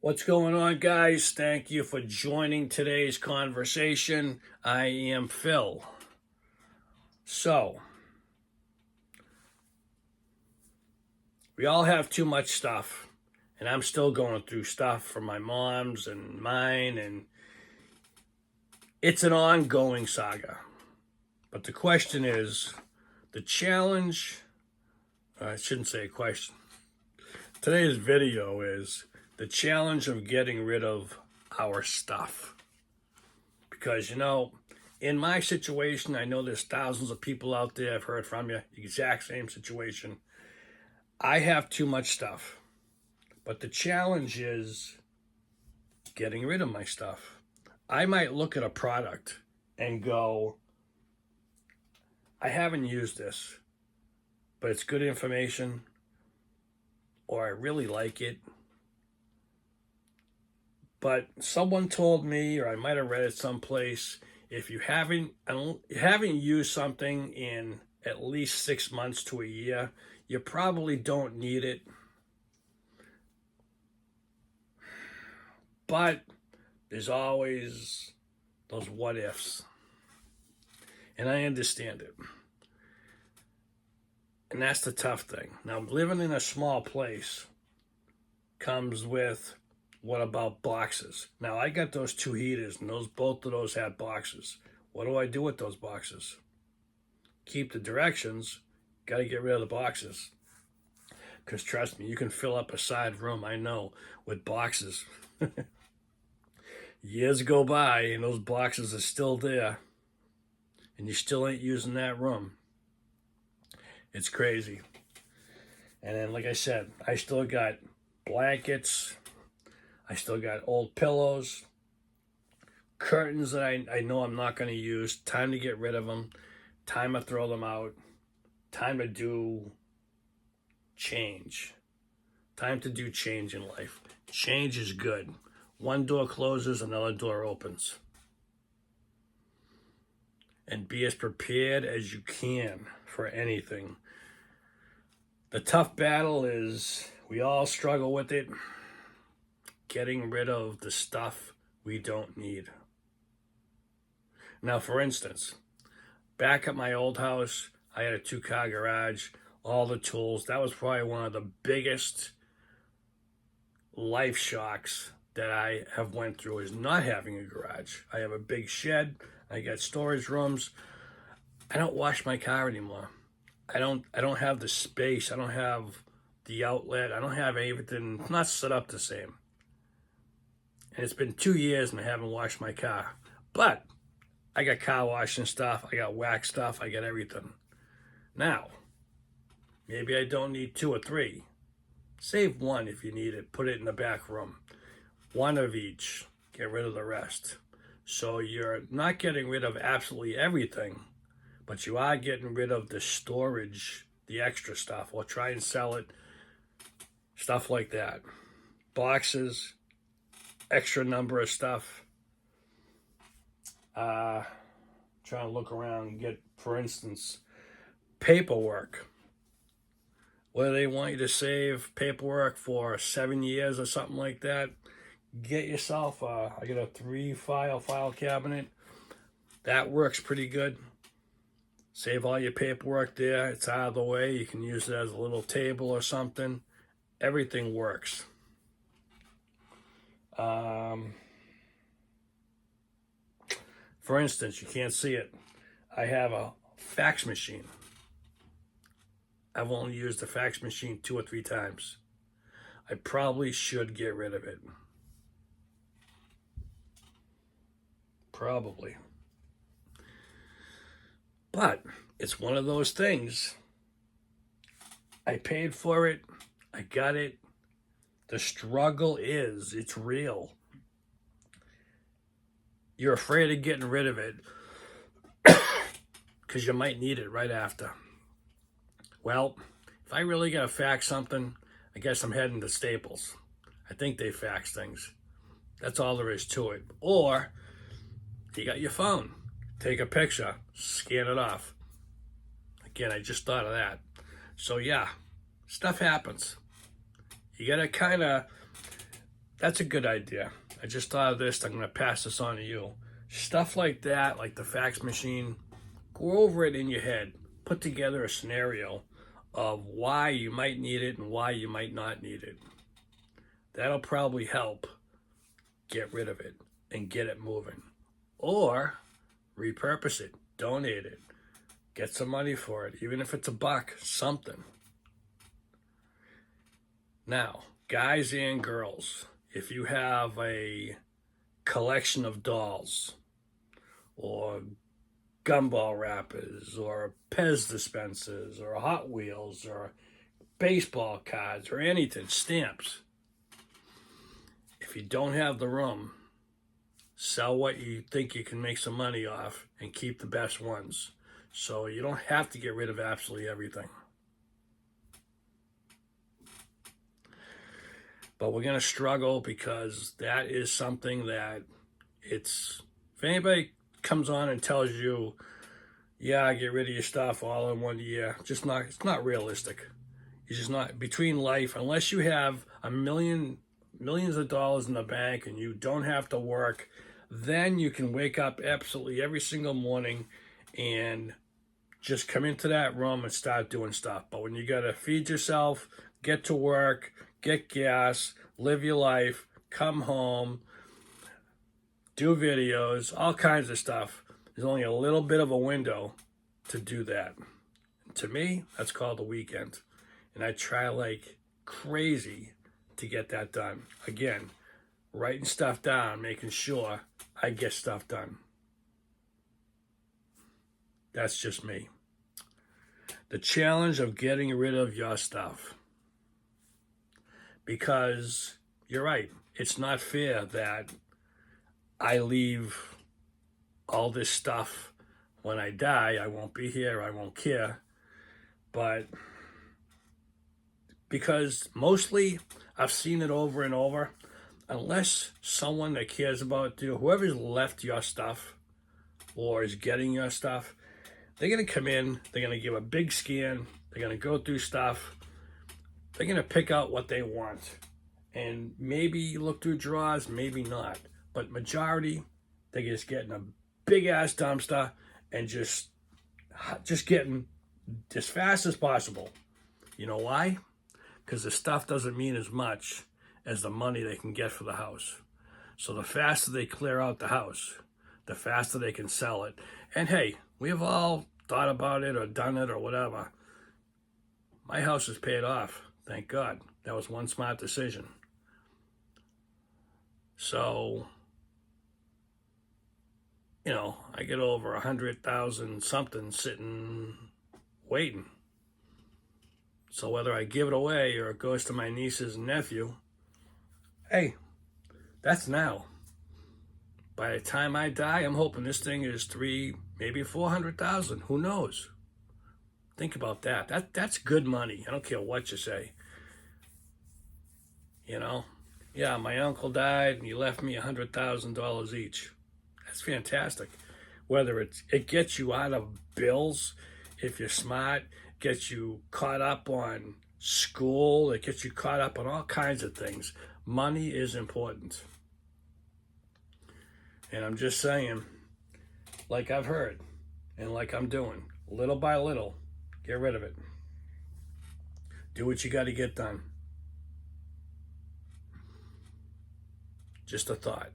What's going on, guys? Thank you for joining today's conversation. I am Phil. So, we all have too much stuff, and I'm still going through stuff from my mom's and mine, and it's an ongoing saga. But the question is, the challenge, I shouldn't say a question. Today's video is the challenge of getting rid of our stuff. Because, in my situation, I know there's thousands of people out there, I've heard from you, exact same situation. I have too much stuff. But the challenge is getting rid of my stuff. I might look at a product and go, I haven't used this, but it's good information, or I really like it. But someone told me, or I might have read it someplace, if you haven't used something in at least 6 months to a year, you probably don't need it. But there's always those what ifs. And I understand it. And that's the tough thing. Now, living in a small place comes with, what about boxes? Now, I got those 2 heaters, and both of those had boxes. What do I do with those boxes? Keep the directions, got to get rid of the boxes. Because trust me, you can fill up a side room, I know, with boxes. Years go by, and those boxes are still there, and you still ain't using that room. It's crazy. And then, like I said, I still got blankets, I still got old pillows, curtains that I know I'm not going to use. Time to get rid of them. Time to throw them out. Time to do change. Time to do change in life. Change is good. One door closes, another door opens. And be as prepared as you can for anything. The tough battle is, we all struggle with it, getting rid of the stuff we don't need. Now, for instance, back at my old house, I had a 2-car garage, all the tools. That was probably one of the biggest life shocks that I have went through, is not having a garage. I have a big shed, I got storage rooms. I don't wash my car anymore. I don't have the space, I don't have the outlet, I don't have everything. It's not set up the same. And it's been 2 years and I haven't washed my car. But I got car washing stuff, I got wax stuff, I got everything. Now, maybe I don't need 2 or 3. Save 1 if you need it, put it in the back room. 1 of each, get rid of the rest. So you're not getting rid of absolutely everything, but you are getting rid of the storage, the extra stuff, or try and sell it, stuff like that. Boxes, extra number of stuff. Trying to look around and get, for instance, paperwork. Whether they want you to save paperwork for 7 years or something like that, get yourself I got a 3-file cabinet. That works pretty good. Save all your paperwork there. It's out of the way. You can use it as a little table or something. Everything works. For instance, you can't see it. I have a fax machine. I've only used the fax machine 2 or 3 times. I probably should get rid of it. Probably. But it's one of those things. I paid for it. I got it. The struggle is, it's real. You're afraid of getting rid of it because you might need it right after. Well, if I really got to fax something, I guess I'm heading to Staples. I think they fax things. That's all there is to it. Or you got your phone. Take a picture, scan it off. Again, I just thought of that. So yeah, stuff happens. You gotta kind of That's a good idea. I just thought of this. I'm going to pass this on to you. Stuff like that, like the fax machine, go over it in your head. Put together a scenario of why you might need it and why you might not need it. That'll probably help get rid of it and get it moving. Or repurpose it, donate it, get some money for it, even if it's $1, something. Now, guys and girls, if you have a collection of dolls or gumball wrappers or Pez dispensers or Hot Wheels or baseball cards or anything, stamps, if you don't have the room, sell what you think you can make some money off and keep the best ones. So you don't have to get rid of absolutely everything. But we're going to struggle because that is something that if anybody comes on and tells you, yeah, get rid of your stuff all in 1 year, it's not realistic. It's just not, between life, unless you have millions of dollars in the bank and you don't have to work, then you can wake up absolutely every single morning and just come into that room and start doing stuff. But when you got to feed yourself, get to work, get gas, live your life, come home, do videos, all kinds of stuff, there's only a little bit of a window to do that. To me, that's called the weekend. And I try like crazy to get that done. Again, writing stuff down, making sure I get stuff done. That's just me. The challenge of getting rid of your stuff. Because you're right, it's not fair that I leave all this stuff when I die. I won't be here, I won't care. But because mostly I've seen it over and over, unless someone that cares about you, whoever's left your stuff or is getting your stuff, they're going to come in, they're going to give a big scan, they're going to go through stuff, they're going to pick out what they want. And maybe look through drawers, maybe not. But majority, they're just getting a big-ass dumpster and just getting as fast as possible. You know why? Because the stuff doesn't mean as much as the money they can get for the house. So the faster they clear out the house, the faster they can sell it. And hey, we have all thought about it or done it or whatever. My house is paid off, thank God. That was one smart decision. So, I get over 100,000 something sitting, waiting. So whether I give it away or it goes to my nieces and nephew, hey, that's now. By the time I die, I'm hoping this thing is 300,000, maybe 400,000. Who knows? Think about that. That's good money. I don't care what you say. Yeah, my uncle died and he left me $100,000 each. That's fantastic. Whether it gets you out of bills, if you're smart, gets you caught up on school, it gets you caught up on all kinds of things. Money is important. And I'm just saying, like I've heard and like I'm doing, little by little, get rid of it. Do what you got to get done. Just a thought.